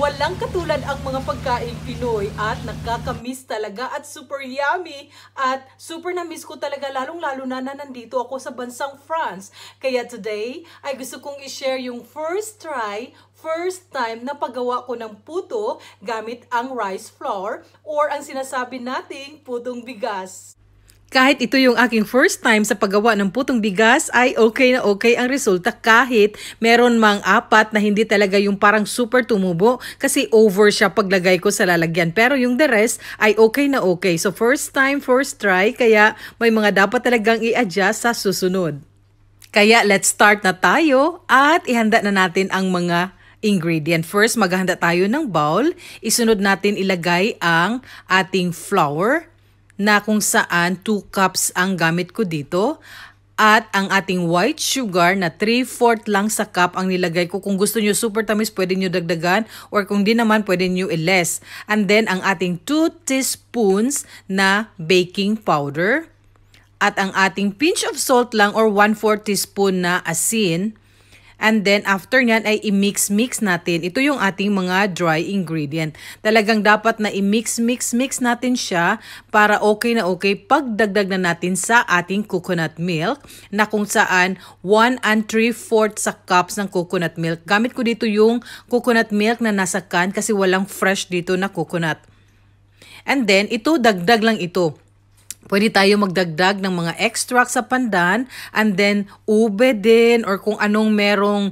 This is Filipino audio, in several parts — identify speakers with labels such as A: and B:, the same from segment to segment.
A: Walang katulad ang mga pagkain Pinoy at nakakamiss talaga at super yummy at super na-miss ko talaga lalong-lalo na nandito ako sa bansang France. Kaya today ay gusto kong i-share yung first time na paggawa ko ng puto gamit ang rice flour or ang sinasabi nating putong bigas. Kahit ito yung aking first time sa paggawa ng putong bigas, ay okay na okay ang resulta kahit meron mang apat na hindi talaga yung parang super tumubo kasi over siya paglagay ko sa lalagyan. Pero yung the rest ay okay na okay. So first time, first try, kaya may mga dapat talagang i-adjust sa susunod. Kaya let's start na tayo at ihanda na natin ang mga ingredient. First, maghahanda tayo ng bowl. Isunod natin ilagay ang ating flour, na kung saan 2 cups ang gamit ko dito. At ang ating white sugar na 3/4 lang sa cup ang nilagay ko. Kung gusto nyo super tamis, pwede nyo dagdagan. Or kung di naman, pwede nyo i-less. And then, ang ating 2 teaspoons na baking powder. At ang ating pinch of salt lang or 1/4 teaspoon na asin. And then, after nyan ay i-mix natin. Ito yung ating mga dry ingredient. Talagang dapat na i-mix natin siya para okay na okay pagdagdag na natin sa ating coconut milk na kung saan 1 3/4 sa cups ng coconut milk. Gamit ko dito yung coconut milk na nasa can kasi walang fresh dito na coconut. And then, ito, dagdag lang ito. Pwede tayo magdagdag ng mga extract sa pandan and then ube din or kung anong merong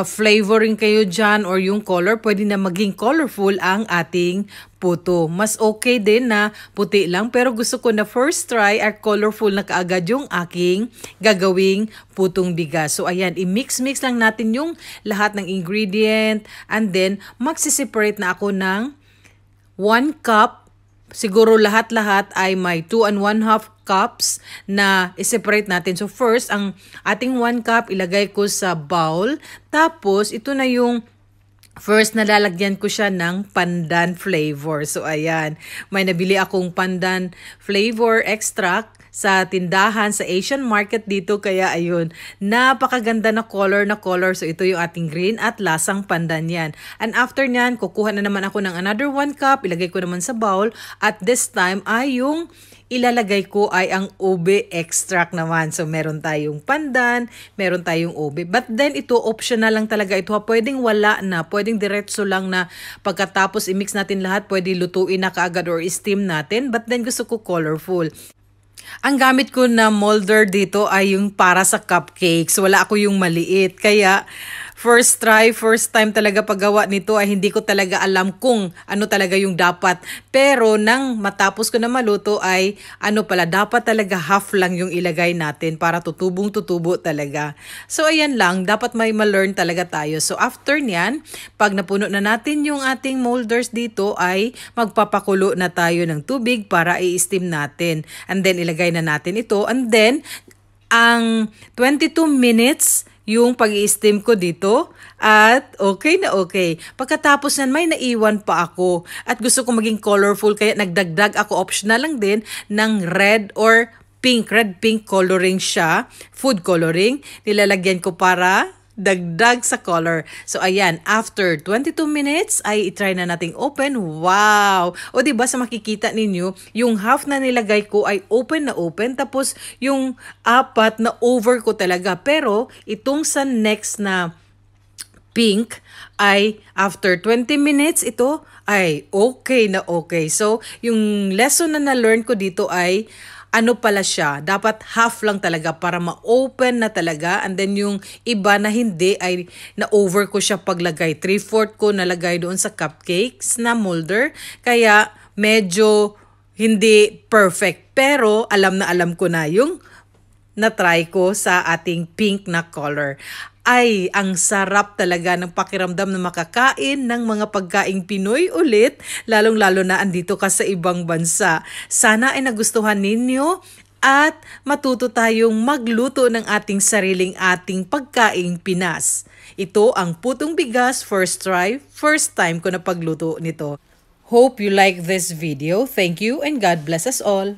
A: flavoring kayo dyan or yung color, pwede na maging colorful ang ating puto. Mas okay din na puti lang pero gusto ko na first try ay colorful na kaagad yung aking gagawing putong bigas. So ayan, i-mix lang natin yung lahat ng ingredient and then magsiseparate na ako ng 1 cup. Siguro lahat-lahat ay may 2 1/2 cups na i-separate natin. So first, ang ating 1 cup ilagay ko sa bowl. Tapos, ito na yung first nalalagyan ko siya ng pandan flavor. So ayan, may nabili akong pandan flavor extract sa tindahan, sa Asian market dito. Kaya ayun, napakaganda na color. So ito yung ating green at lasang pandan yan. And after nyan, kukuha na naman ako ng another 1 cup. Ilagay ko naman sa bowl. At this time ay yung ilalagay ko ay ang ube extract naman. So meron tayong pandan, meron tayong ube. But then ito optional lang talaga ito. Pwedeng wala na, pwedeng diretso lang na pagkatapos i-mix natin lahat, pwede lutuin na kaagad or steam natin. But then gusto ko colorful. Ang gamit ko na molder dito ay yung para sa cupcakes. Wala ako yung maliit. Kaya first time talaga paggawa nito ay hindi ko talaga alam kung ano talaga yung dapat. Pero nang matapos ko na maluto ay dapat talaga half lang yung ilagay natin para tutubong-tutubo talaga. So ayan lang, dapat may ma-learn talaga tayo. So after nyan, pag napuno na natin yung ating molders dito ay magpapakulo na tayo ng tubig para i-steam natin. And then ilagay na natin ito. And then ang 22 minutes yung pag-i-steam ko dito at okay na okay. Pagkatapos nan may naiwan pa ako at gusto ko maging colorful kaya nagdagdag ako, optional lang din, ng red or pink. Red-pink coloring siya, food coloring. Nilalagyan ko para dagdag sa color. So ayan, after 22 minutes ay i-try na nating open. Wow! O diba sa makikita ninyo, yung half na nilagay ko ay open na open. Tapos yung apat na over ko talaga. Pero itong sa next na pink ay after 20 minutes ito ay okay na okay. So yung lesson na na-learn ko dito ay pala siya, dapat half lang talaga para ma-open na talaga. And then yung iba na hindi ay na-over ko siya paglagay. 3/4 ko nalagay doon sa cupcakes na molder. Kaya medyo hindi perfect. Pero alam ko na yung na-try ko sa ating pink na color. Ay, ang sarap talaga ng pakiramdam na makakain ng mga pagkaing Pinoy ulit, lalong-lalo na andito ka sa ibang bansa. Sana ay nagustuhan ninyo at matuto tayong magluto ng ating sariling pagkaing Pinas. Ito ang putong bigas, first time ko na pagluto nito. Hope you like this video. Thank you and God bless us all.